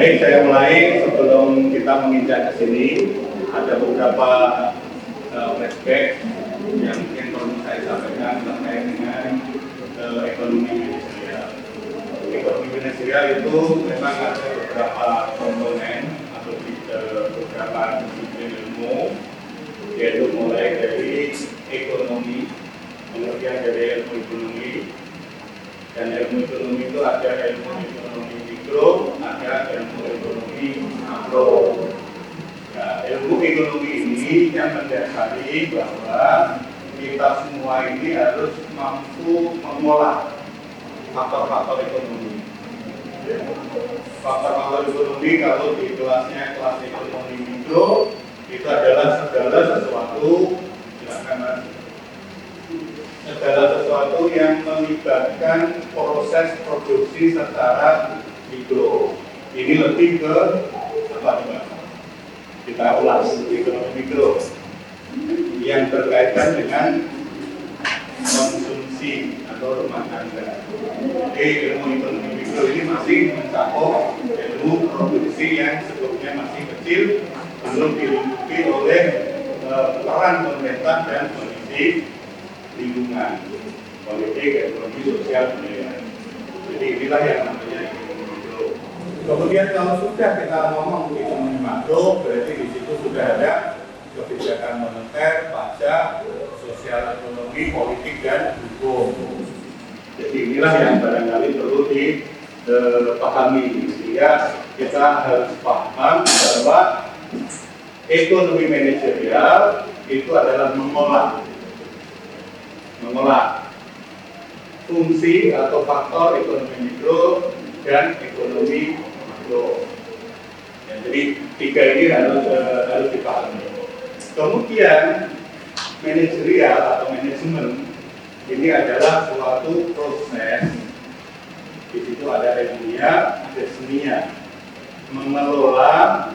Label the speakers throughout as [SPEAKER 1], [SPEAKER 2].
[SPEAKER 1] Baik, saya mulai. Sebelum kita menginjak ke sini, ada beberapa flashback yang mungkin perlu saya sampaikan terkait dengan ekonomi ministerial. Ekonomi ministerial itu memang ada beberapa komponen atau beberapa disiplin ilmu, yaitu mulai dari ekonomi, pengertian dari ilmu ekonomi, dan ilmu ekonomi itu ada ilmu ekonomi mikro, ada ilmu ekonomi makro. Nah, ilmu ekonomi ini yang mendasari bahwa kita semua ini harus mampu mengolah faktor-faktor ekonomi. Faktor-faktor ekonomi kalau di kelasnya kelas ekonomi mikro itu adalah segala sesuatu, silakan Mas, segala sesuatu yang melibatkan proses produksi secara mikro. Ini lebih ke apa nih Pak? Kita ulas ekonomi mikro yang berkaitan dengan konsumsi atau rumah tangga. Jadi ilmu ekonomi mikro ini masih mencakup ilmu produksi yang sebetulnya masih kecil, belum dilengkapi oleh peran pemerintah dan kondisi lingkungan, politik, ekonomi, sosial, budaya. Jadi inilah yang namanya ekonomi mikro. Kemudian kalau sudah kita ngomong ekonomi makro, berarti di situ sudah ada kebijakan moneter, pajak, sosial ekonomi, politik, dan hukum. Jadi inilah yang barangkali perlu dipahami, sehingga kita harus paham bahwa ekonomi manajerial itu adalah mengolah fungsi atau faktor ekonomi mikro dan ekonomi makro. Ya, jadi tiga ini harus dipahami. Kemudian manajerial atau manajemen ini adalah suatu proses. Di situ ada ilmiah, ada seninya. Mengolah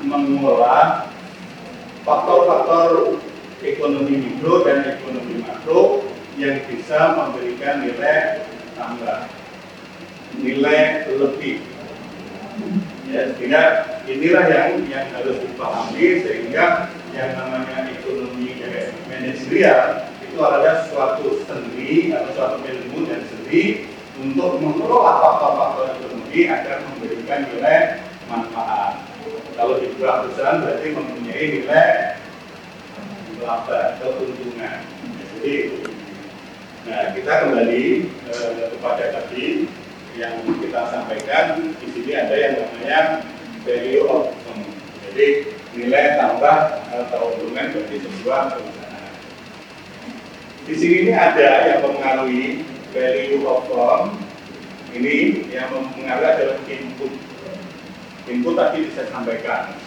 [SPEAKER 1] faktor-faktor ekonomi mikro dan ekonomi makro yang bisa memberikan nilai tambah, nilai lebih. Ya, sehingga inilah yang harus dipahami, sehingga yang namanya ekonomi manajerial itu adalah suatu seni atau suatu ilmu dan seni untuk mengelola faktor-faktor ekonomi agar memberikan nilai manfaat. Kalau di sebuah perusahaan berarti mempunyai nilai laba atau keuntungan. Jadi, nah kita kembali kepada tadi yang kita sampaikan. Di sini ada yang namanya value of firm. Jadi nilai tambah atau keuntungan bagi sebuah perusahaan. Di sini ini ada yang mempengaruhi value of firm. Ini yang mempengaruhi adalah input. Input tadi bisa sampaikan.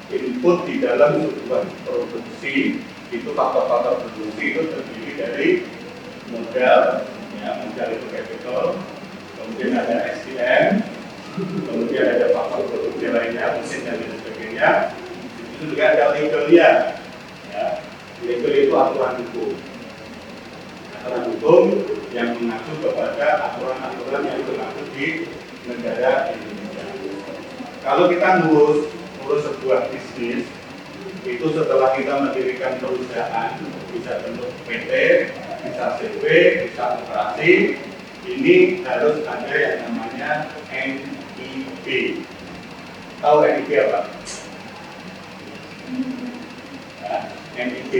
[SPEAKER 1] Input di dalam sebuah produksi itu faktor-faktor produksi itu terdiri dari modal, ya, modal itu capital, kemudian ada SDM, kemudian ada faktor produksi lainnya, mesin dan lain sebagainya. Itu juga ada legalnya, ya. Legal itu aturan hukum. Aturan hukum yang mengacu kepada aturan-aturan yang berlaku di negara Indonesia. Kalau kita ngurus sebuah bisnis, itu setelah kita mendirikan perusahaan, bisa bentuk PT, bisa CV, bisa operasi, ini harus ada yang namanya NIB. Tahu NIB apa? Ya, NIB.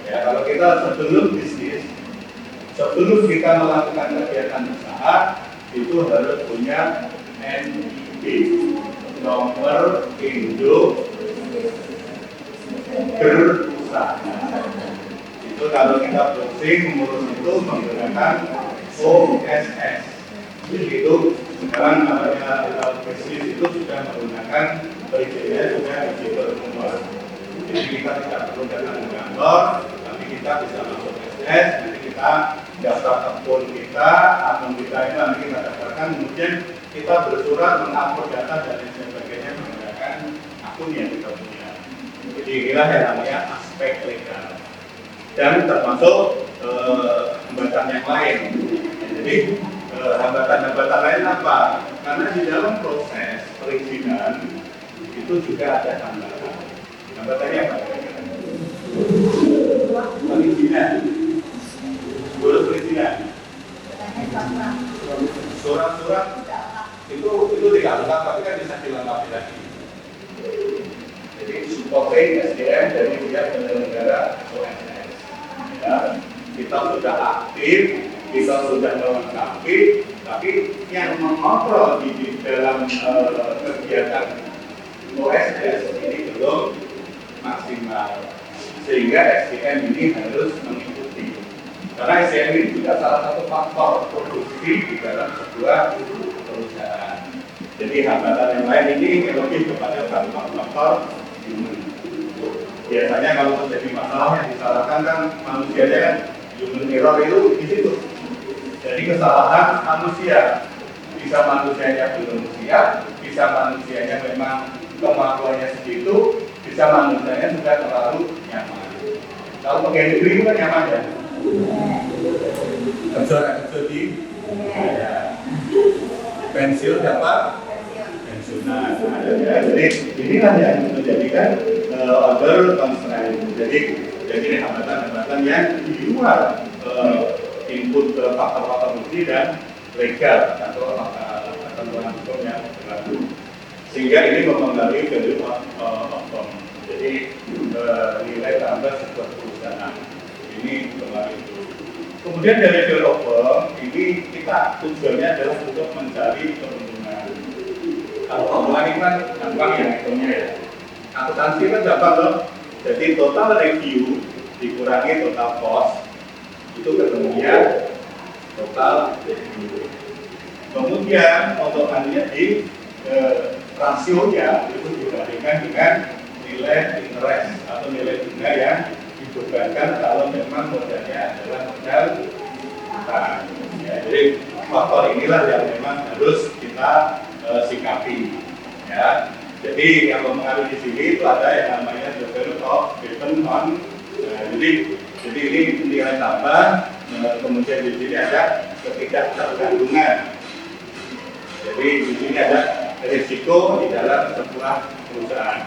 [SPEAKER 1] Ya, kalau kita sebelum bisnis, sebelum kita melakukan kegiatan usaha, itu harus punya NIB, nomor induk berusaha. Itu kalau kita browsing mengurus itu menggunakan OSS. Jadi itu sekarang namanya bisnis itu sudah menggunakan perizinannya sudah digital semua. Jadi kita tidak perlu datang ke kantor, tapi kita bisa masuk SS, nanti kita daftar akun kita, akun kita itu nanti kita daftarkan, kemudian kita bersurat mengupload data dan lain sebagainya menggunakan akun yang kita punya. Jadi inilah yang namanya aspek legal dan termasuk hambatan yang lain. Jadi hambatan-hambatan lain apa? Karena di dalam proses perizinan itu juga ada hambatan. Hambatannya apa? Perizinan, urus perizinan, surat-surat itu tidak lengkap, tapi kan bisa dilengkapi lagi. Jadi supporting SDM dari pihak penyelenggara OSS. Ya, kita sudah aktif, kita sudah melengkapi, tapi yang mengontrol di dalam kegiatan OSS ini belum maksimal, sehingga SDM ini harus mengikuti. Karena SDM ini juga salah satu faktor produksi di dalam sebuah perusahaan. Jadi hambatan yang lain ini lebih kepada faktor human. Biasanya kalau terjadi masalah yang disalahkan kan manusianya kan, human error itu di situ. Jadi kesalahan manusia, bisa manusianya belum siap, bisa manusianya memang kemampuannya segitu, bisa manusianya juga terlalu nyaman. Kalau pegawai negeri itu kan nyaman ya. Kerja di pensiun dapat pensiunan. Jadi inilah yang menjadikan other constraint. Jadi hambatan-hambatan yang di luar input faktor-faktor bukti dan legal atau ketentuan hukum yang berlaku. Sehingga ini mempengaruhi value of firm. Jadi nilai tambah sebuah perusahaan ini mempengaruhi itu. Kemudian dari value of firm ini kita tujuannya adalah untuk mencari keuntungan. Kalau keuntungan ini kan gampang ya hitungnya ya. Akuntansi kan gampang loh. Jadi total revenue dikurangi total cost itu ketemunya total revenue. Kemudian untuk anunya di rasionya itu dibandingkan dengan nilai interest atau nilai bunga yang dibebankan kalau memang modalnya adalah modal utang. Ya, jadi faktor inilah yang memang harus kita sikapi. Ya, jadi yang mempengaruhi di sini itu ada yang namanya the value of given on. Jadi ini nilai tambah, kemudian di sini ada ketidaktergantungan. Jadi di sini ada risiko di dalam sebuah perusahaan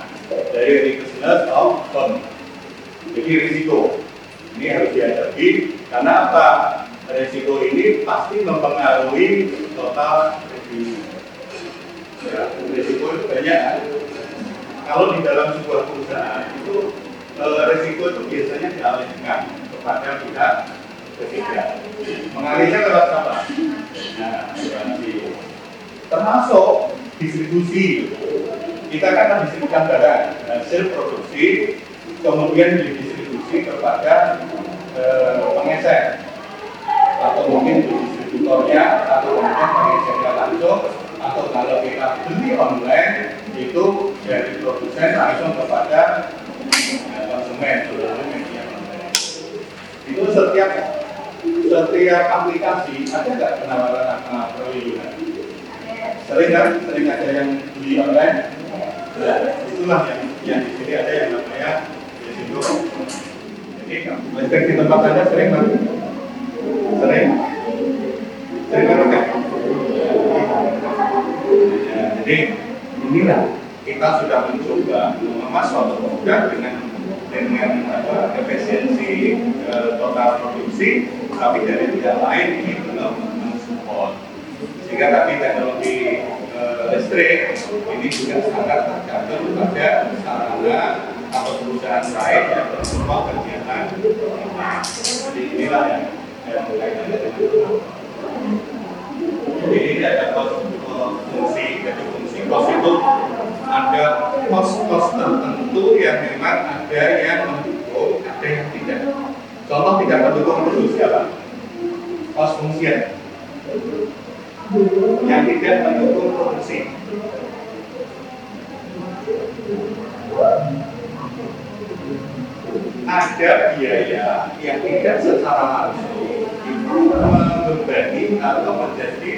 [SPEAKER 1] dari riskless of firm. Jadi risiko ini harus dihadapi karena apa? Risiko ini pasti mempengaruhi total revenue. Ya, risiko itu banyak. Kalau di dalam sebuah perusahaan itu risiko itu biasanya dialihkan kepada pihak ketiga. Mengalihkan lewat apa? Nah, termasuk distribusi. Kita kan mendistribusikan barang hasil produksi, kemudian didistribusi kepada pengecer, atau mungkin distributornya, atau mungkin pengecernya langsung, atau kalau kita beli online itu dari produsen langsung kepada konsumen. Itu setiap aplikasi ada nggak penawaran perlindungan? Sering kan? Sering ada yang beli online? Nah, itulah yang di sini ada yang namanya risiko. Jadi listrik di tempat Anda sering kan? Sering kan? Ya, jadi inilah kita sudah mencoba mengemas suatu produk dengan efisiensi total produksi, tapi dari pihak lain ini belum mensupport. Sehingga tadi teknologi listrik ini juga sangat tergantung pada sarana atau perusahaan lain yang bersupport kegiatan. Jadi inilah yang berkaitan dengan jadi ini ada fungsi, jadi fungsi cost itu ada cost tertentu yang memang ada yang mendukung, ada yang tidak. Contoh tidak mendukung produksi apa? Cost fungsian yang tidak mendukung produksi. Ada biaya yang tidak secara langsung itu membebani atau menjadi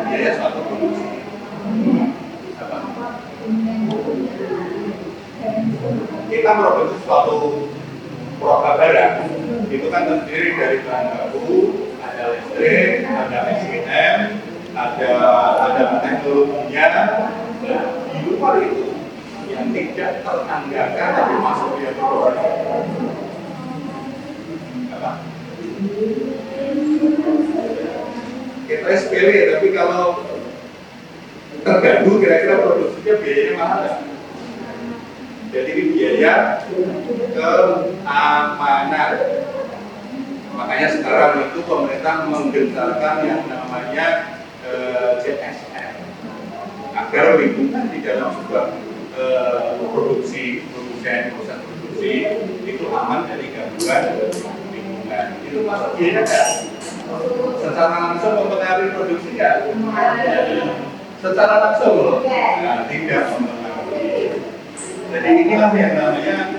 [SPEAKER 1] biaya suatu produksi. Kita produksi suatu produk barang itu kan terdiri dari bahan baku, ada listrik, ada SDM, ada teknologinya. Nah, di luar itu yang tidak teranggarkan tapi masuk di program apa? Kita sepele, tapi kalau terganggu kira-kira produksinya biayanya mahal nggak? Jadi ini biaya keamanan. Makanya sekarang itu pemerintah menggencarkan yang namanya CSR agar lingkungan di dalam sebuah proses produksi itu aman dari gangguan lingkungan. Itu masuk biaya nggak? Secara langsung mempengaruhi produksi nggak? Secara langsung loh? Nah, tidak mempengaruhi. Jadi inilah yang namanya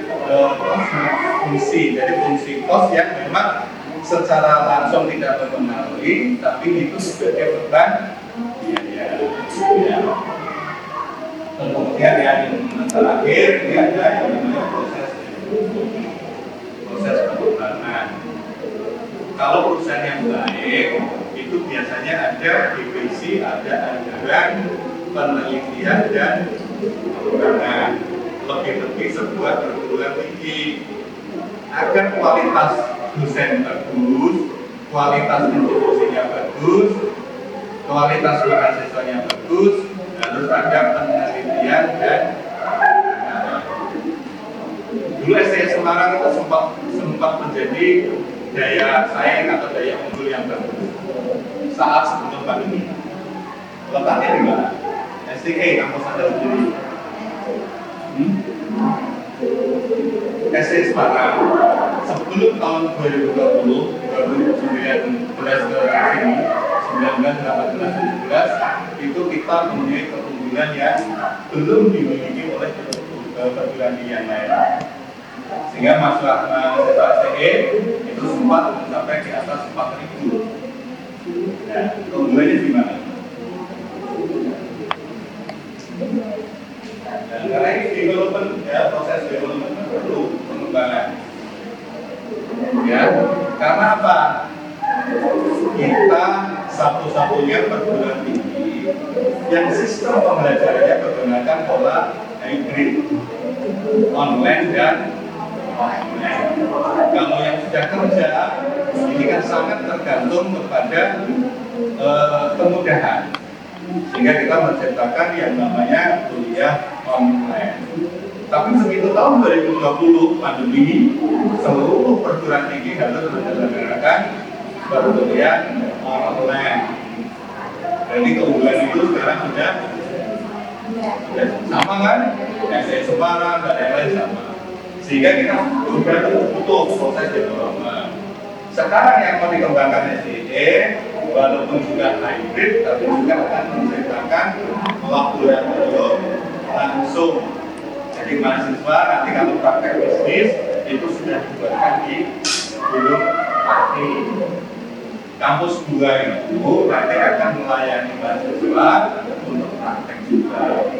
[SPEAKER 1] fungsi. Jadi fungsi kos yang memang secara langsung tidak mempengaruhi, tapi itu sebagai beban biaya. Ya. Kemudian yang terakhir ini ada yang namanya proses pengembangan. Kalau perusahaan yang baik itu biasanya ada divisi, ada anggaran penelitian dan pengembangan. Lebih-lebih sebuah perguruan tinggi agar kualitas dosen bagus, kualitas institusinya bagus, kualitas mahasiswanya bagus, harus ada penelitian dan dulu STS Semarang itu sempat menjadi daya saing atau daya unggul yang bagus saat sebelum pandemi. Letaknya di mana? STE kampus Anda sendiri. STS Semarang sebelum tahun 2020, 2019 ke sini, 19, 18, 17 itu kita mempunyai keunggulan yang belum dimiliki oleh perguruan tinggi yang lain. Sehingga mahasiswa STE itu sempat mencapai di atas 4.000. Nah, keunggulannya di mana? Dan karena ini development, ya, proses development perlu pengembangan. Ya, karena apa? Kita satu-satunya perguruan tinggi yang sistem pembelajarannya menggunakan pola hybrid, online dan offline. Kalau yang sudah kerja, ini kan sangat tergantung kepada kemudahan. Sehingga kita menciptakan yang namanya kuliah online. Tapi begitu tahun 2020 pandemi, seluruh perguruan tinggi harus menyelenggarakan perkuliahan online. Jadi keunggulan itu sekarang sudah sama kan? STS Semarang dan lain-lain sama. Sehingga kita sudah butuh proses development. Sekarang yang mau dikembangkan STE, walaupun juga hybrid, tapi juga akan menciptakan laboratorium langsung. Jadi mahasiswa nanti kalau praktek bisnis itu sudah dibuatkan di Gunung Pati. Kampus 2 itu nanti akan melayani mahasiswa untuk praktek juga.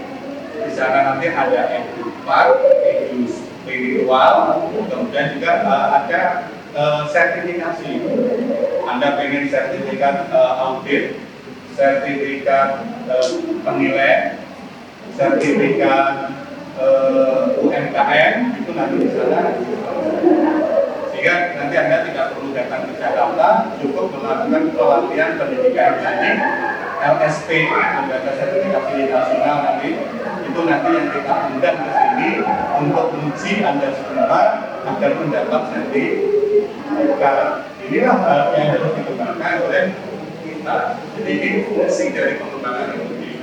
[SPEAKER 1] Di sana nanti ada EduPark, edu spiritual, kemudian juga ada sertifikasi. Anda pengen sertifikat audit, sertifikat penilai, sertifikat UMKM, itu nanti di sana. Sehingga nanti Anda tidak perlu datang ke Jakarta, cukup melakukan pelatihan pendidikan ini LSP, Lembaga Sertifikasi Nasional nanti. Itu nanti yang kita undang ke sini untuk uji Anda semua agar mendapat sertifikat. Inilah yang harus dikembangkan oleh kita. Jadi ini fungsi dari pengembangan ekonomi.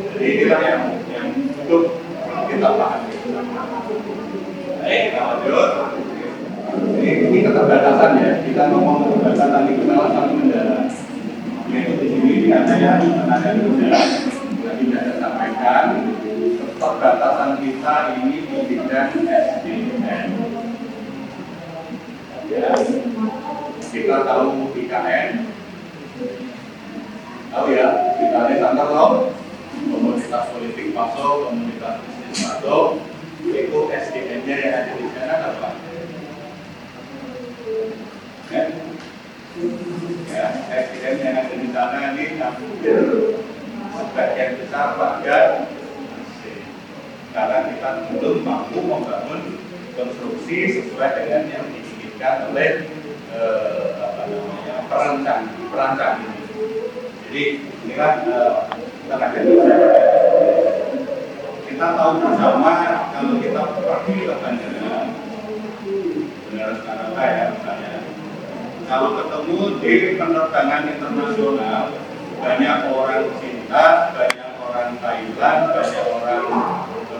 [SPEAKER 1] Jadi inilah yang untuk kita pahami. Baik, kita lanjut. Ini keterbatasan ya. Kita ngomong keterbatasan di kawasan mendarat. Yaitu di sini ada yang tenaga kerja. Tidak saya sampaikan keterbatasan kita ini di bidang SDM. Ya, kita tahu IKN, tahu ya, kita lihat tahu komunitas politik masuk, komunitas bisnis masuk, itu SDM-nya yang ada di sana apa? Ya. besar pada asing. Karena kita belum mampu membangun konstruksi sesuai dengan yang diinginkan oleh perancang ini. Jadi inilah tenaga kerja. Kita tahu bersama kalau kita pergi ke bandara Soekarno ya misalnya, kalau ketemu di penerbangan internasional banyak orang Cina, banyak orang Thailand, banyak orang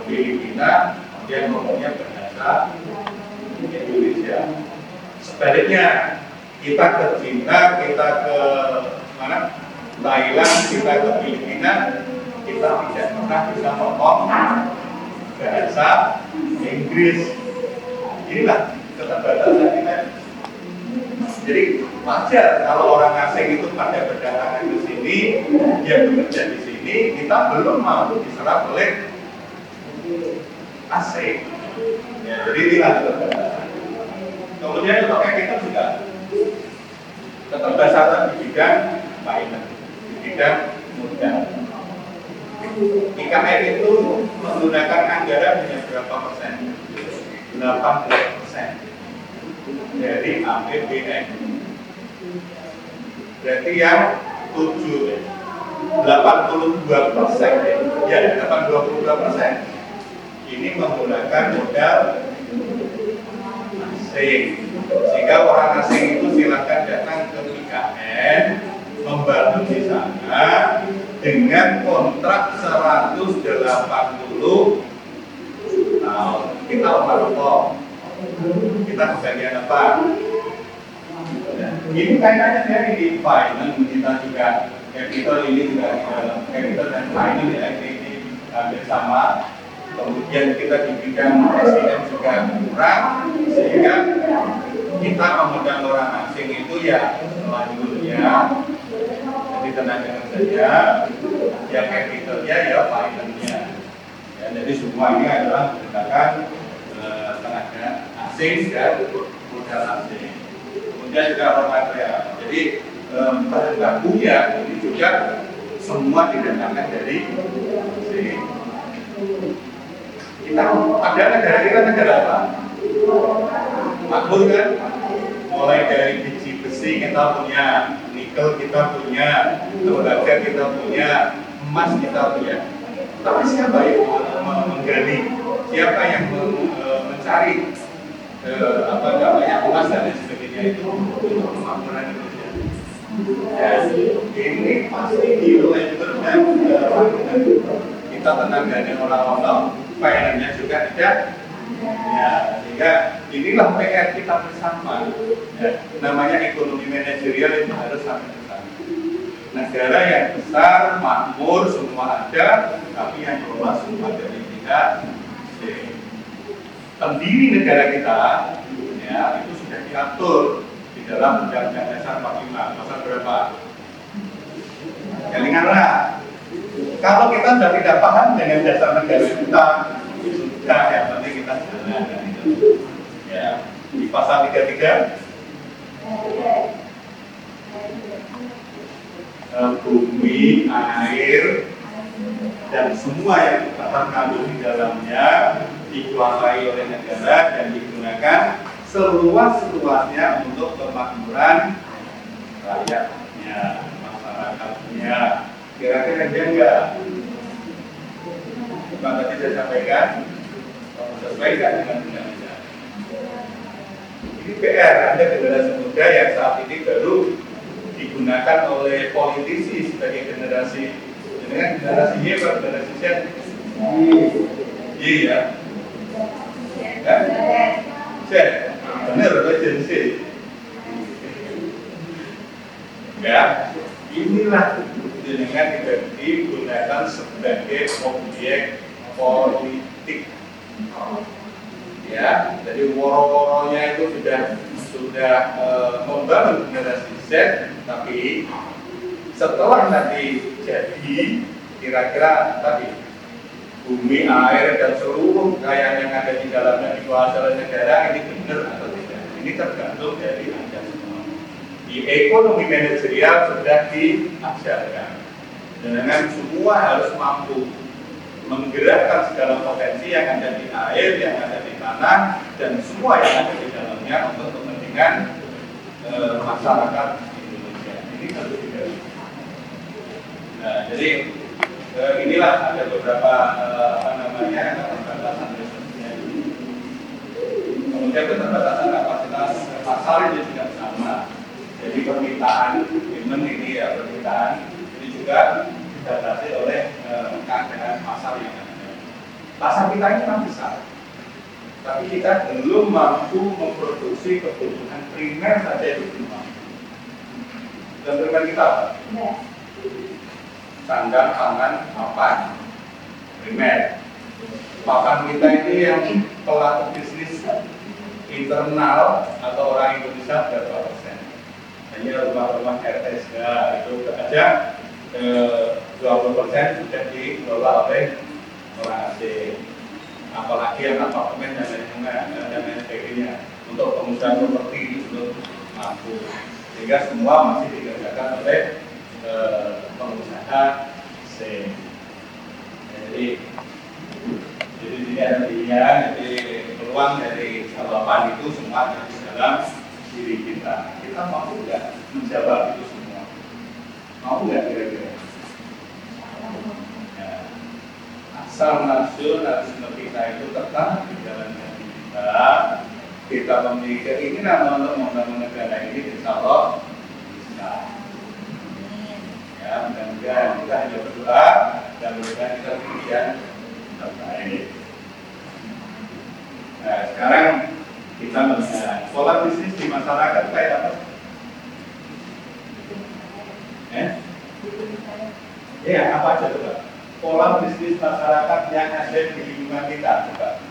[SPEAKER 1] Filipina yang ngomongnya bahasa Indonesia. Sebaliknya kita ke Cina, kita ke mana? Thailand, kita ke Filipina, kita tidak pernah bisa ngomong bahasa Inggris. Inilah keterbatasan kita. Jadi wajar kalau orang asing itu pada berdatangan ke sini, dia bekerja di sini, kita belum mampu diserap oleh asing. Ya, jadi inilah keterbatasan. Kemudian untuk kita juga keterbatasan di bidang finance, di bidang modal. IKN itu menggunakan anggaran hanya berapa persen? 80% dari APBN. Berarti yang 82%, ya 82% ini menggunakan modal asing. Sehingga orang asing itu silakan datang ke IKN, membangun di sana dengan kontrak 180 tahun. Kita apa? Kita kebagian apa? Ini kaitannya dari di finance, kita juga capital ini juga di dalam capital dan finance ya, ini hampir sama. Kemudian kita di bidang SDM juga kurang, sehingga kita mengundang orang asing itu ya selanjutnya jadi tenaga kerjanya, ya capitalnya, ya finance-nya. Ya, jadi semua ini adalah menggunakan tenaga asing dan modal asing. Kemudian juga raw material. Jadi bahan bakunya ini juga semua didatangkan dari asing. Kita pada negara kita negara apa? Makmur kan? Mulai dari biji besi kita punya, nikel kita punya, tembaga kita punya, emas kita punya. Tapi siapa yang menggali? Siapa yang mencari emas dan lain sebagainya itu untuk kemakmuran Indonesia? Ya, ini pasti dimulai dan kita tenaganya orang-orang, finance-nya juga tidak. Ya, sehingga inilah PR kita bersama. Ya, namanya ekonomi manajerial itu harus sampai ke sana. Negara yang besar, makmur, semua ada, tapi yang keluar semua dari pihak pendiri negara kita, ya itu sudah diatur di dalam Undang-Undang Dasar 45. Pasal berapa? Kelinganlah. Kalau kita sudah tidak paham dengan dasar negara kita, sudah yang penting kita jalan. Ya, di pasal 33. Bumi, air, dan semua yang terkandung di dalamnya dikuasai oleh negara dan digunakan seluas-luasnya untuk kemakmuran rakyatnya, masyarakatnya. Kira-kira dia enggak? Bukan tadi saya sampaikan, sesuaikan dengan undang-undang. Ini PR, ada generasi muda yang saat ini baru digunakan oleh politisi sebagai generasi Y atau generasi Z? Y ya? Z? Benar atau Gen Z? Ya, inilah dengan digunakan sebagai objek politik. Ya, jadi woro-woronya itu sudah membangun generasi Z, tapi setelah nanti jadi kira-kira tadi bumi, air, dan seluruh kekayaan yang ada di dalamnya dikuasai oleh negara, ini benar atau tidak? Ini tergantung dari Anda semua. Di ekonomi manajerial sudah diajarkan. dengan semua harus mampu menggerakkan segala potensi yang ada di air, yang ada di tanah, dan semua yang ada di dalamnya untuk kepentingan masyarakat Indonesia. Ini harus digaris. Nah, jadi inilah ada beberapa keterbatasan resursnya. Kemudian keterbatasan kapasitas pasar ini juga sama. Jadi permintaan, ini ya permintaan ini juga dibatasi oleh keadaan pasar yang ada. Pasar kita ini kan besar, tapi kita belum mampu memproduksi kebutuhan primer saja itu belum mampu. Dan primer kita apa? Sandang, pangan, papan, primer. Papan kita ini yang pelaku bisnis internal atau orang Indonesia berapa persen? Hanya rumah-rumah RTSK itu aja 20% sudah dikelola oleh orang asing. Apalagi yang apartemen dan lain sebagainya untuk pengusaha properti itu mampu. Sehingga semua masih dikerjakan oleh pengusaha asing. Jadi ini ada pilihan, jadi peluang dari jawaban itu semua ada di dalam diri kita. Kita mampu nggak menjawab itu semua? Mau nggak kira-kira? Ya. Asal nasionalisme kita itu tetap di dalam hati kita memiliki keinginan untuk membangun negara ini, insya Allah bisa. Ya, mudah-mudahan kita hanya berdoa dan mudah-mudahan kita pilihan terbaik. Nah, sekarang kita melihat pola bisnis di masyarakat kayak apa? Ya, apa aja coba? Pola bisnis masyarakat yang ada di lingkungan kita, coba.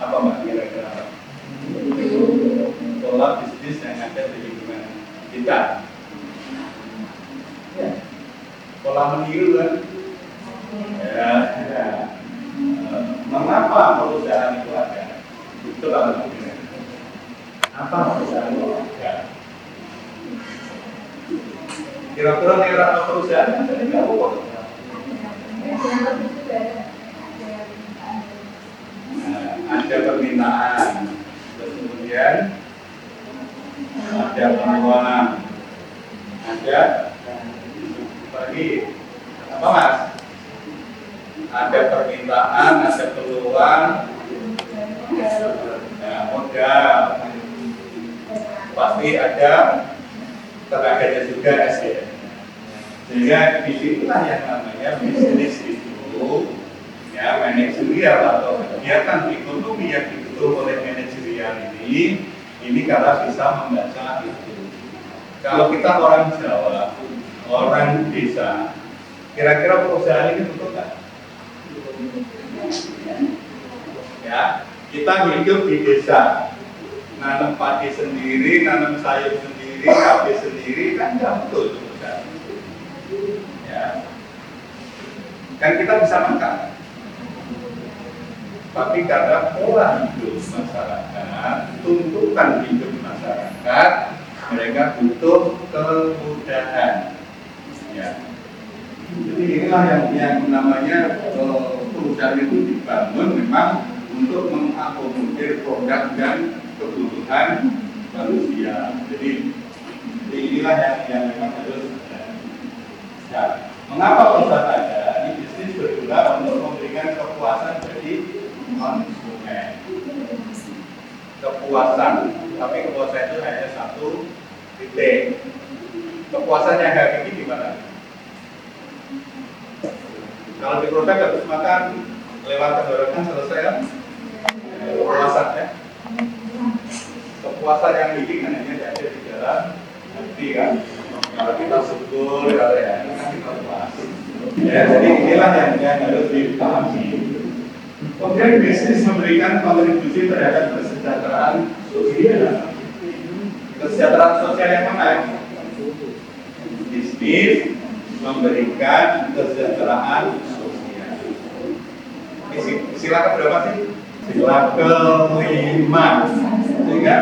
[SPEAKER 1] Apa mbak kira-kira? Pola bisnis yang ada di lingkungan kita. Ya. Pola meniru kan? Ya. Mengapa perusahaan itu ada? Itu lah. Apa perusahaan itu ada? Kira-kira nilai perusahaan ada di bawah. Ada permintaan, kemudian ada peluang, ada lagi apa mas? Ada permintaan, ada peluang, modal, pasti ada tenaganya juga SDM. Sehingga disitulah yang namanya bisnis itu ya manajerial atau kegiatan ekonomi yang didukung oleh manajerial ini karena bisa membaca itu. Kalau kita orang Jawa, orang desa, kira-kira perusahaan ini betul nggak? Ya, kita hidup di desa, nanam padi sendiri, nanam sayur sendiri, cabai sendiri, kan nggak betul perusahaan. Ya, kan kita bisa makan. Tapi karena pola hidup masyarakat, tuntutan hidup masyarakat, mereka butuh kemudahan. Ya. Jadi inilah yang namanya perusahaan itu dibangun memang untuk mengakomodir produk dan kebutuhan manusia. Jadi inilah yang memang harus ada. Ya. Mengapa perusahaan ada? Ini bisnis berguna untuk memberikan kepuasan bagi konsumen. Kepuasan, tapi kepuasan itu hanya satu titik. Kepuasan yang hakiki di mana? Kalau di produk habis makan lewat tenggorokan selesai kan? Kepuasan ya. Kepuasan yang hakiki kan hanya ada di dalam hati kan. Kalau kita syukur kalau ya kan kita puas. Ya, jadi inilah yang harus dipahami. Kemudian bisnis memberikan kontribusi terhadap kesejahteraan sosial. Kesejahteraan sosial yang mana? Bisnis memberikan kesejahteraan sosial. Sila berapa sih? Sila kelima. Sehingga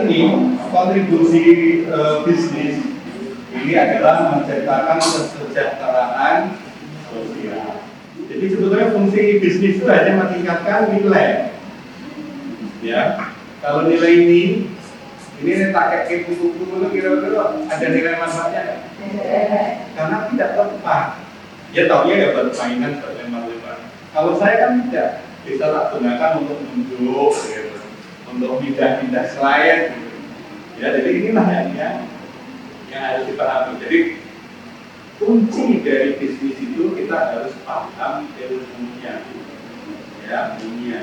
[SPEAKER 1] ini kontribusi bisnis ini adalah menciptakan kesejahteraan kesejahteraan sosial. Jadi sebetulnya fungsi bisnis itu hanya meningkatkan nilai. Ya, kalau nilai ini tak kayak buku-buku itu kira-kira ada nilai manfaatnya kan? Karena tidak tepat. Ya taunya ya permainan berlempar-lempar. Kalau saya kan tidak bisa tak gunakan untuk menunjuk, gitu, untuk pindah-pindah slide. Gitu. Ya, jadi inilah yang harus dipahami. Jadi kunci dari bisnis itu kita harus paham ilmunya, ya ilmunya.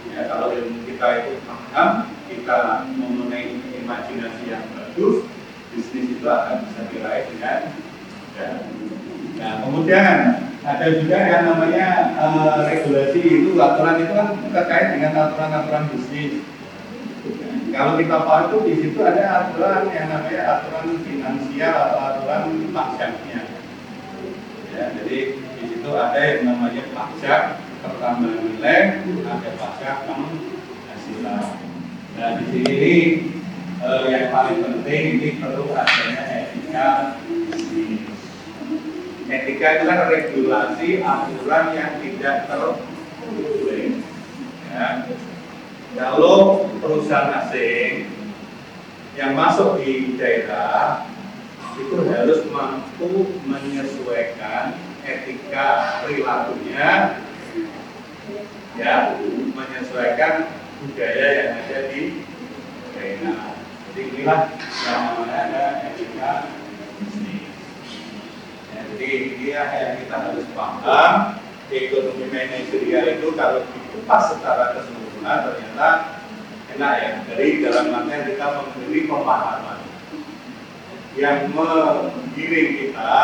[SPEAKER 1] Ya, kalau ilmu kita itu paham, kita mempunyai imajinasi yang bagus, bisnis itu akan bisa diraih dengan mudah. Nah, kemudian ada juga yang namanya regulasi itu, aturan itu kan terkait dengan aturan-aturan bisnis. Kalau kita paham itu di situ ada aturan yang namanya aturan finansial atau aturan pajaknya. Ya, jadi di situ ada yang namanya pajak pertambahan nilai, ada pajak penghasilan. Nah di sini yang paling penting ini perlu adanya etika bisnis. Etika adalah regulasi aturan yang tidak tertulis. Ya. Kalau perusahaan asing yang masuk di daerah itu harus mampu menyesuaikan etika perilakunya, ya, menyesuaikan budaya yang ada di daerah. Jadi inilah yang namanya etika bisnis. Ya, jadi inilah yang kita harus paham. Ekonomi manajerial itu kalau dikupas secara keseluruhan ternyata enak ya. Dari dalam artian kita memberi pemahaman yang menggiring kita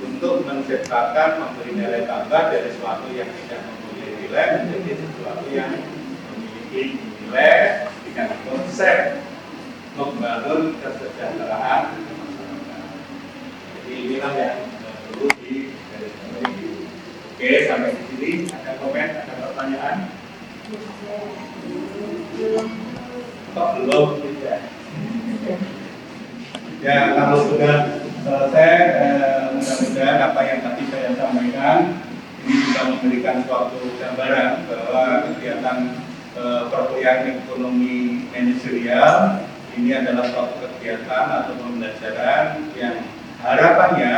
[SPEAKER 1] untuk menciptakan, memberi nilai tambah dari sesuatu yang tidak mempunyai nilai menjadi sesuatu yang memiliki nilai dengan konsep membangun kesejahteraan masyarakat. Jadi inilah yang perlu digarisbawahi. Oke, sampai di sini ada komen, ada pertanyaan? Kok belum? Ya, kalau sudah selesai, mudah-mudahan apa yang tadi saya sampaikan ini bisa memberikan suatu gambaran bahwa kegiatan perkuliahan ekonomi manajerial ini adalah suatu kegiatan atau pembelajaran yang harapannya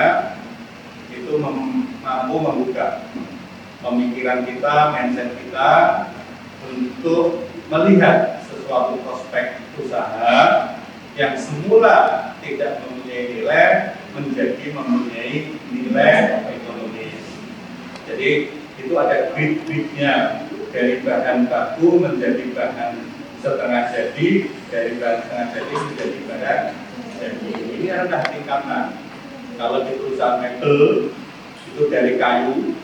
[SPEAKER 1] itu mampu membuka pemikiran kita, mindset kita untuk melihat sesuatu prospek usaha yang semula tidak mempunyai nilai menjadi mempunyai nilai ekonomis. Jadi itu ada grid-gridnya, dari bahan baku menjadi bahan setengah jadi, dari bahan setengah jadi menjadi barang jadi. Ini rendah tingkatan. Kalau di perusahaan mebel itu dari kayu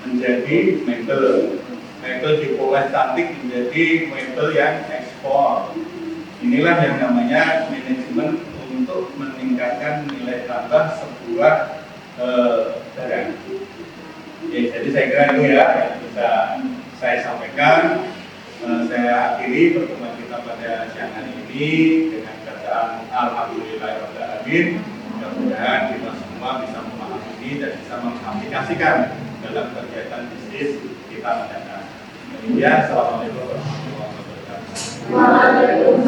[SPEAKER 1] menjadi mebel, mebel dipoles cantik menjadi mebel yang ekspor. Inilah yang namanya manajemen untuk meningkatkan nilai tambah sebuah barang. Ya, jadi saya kira itu ya yang bisa saya sampaikan. Saya akhiri pertemuan kita pada siang hari ini dengan bacaan Alhamdulillahirabbil alamin. Mudah-mudahan kita semua bisa memahami ini dan bisa mengaplikasikan dalam kegiatan bisnis kita mendatang. Ya, assalamualaikum warahmatullahi wabarakatuh.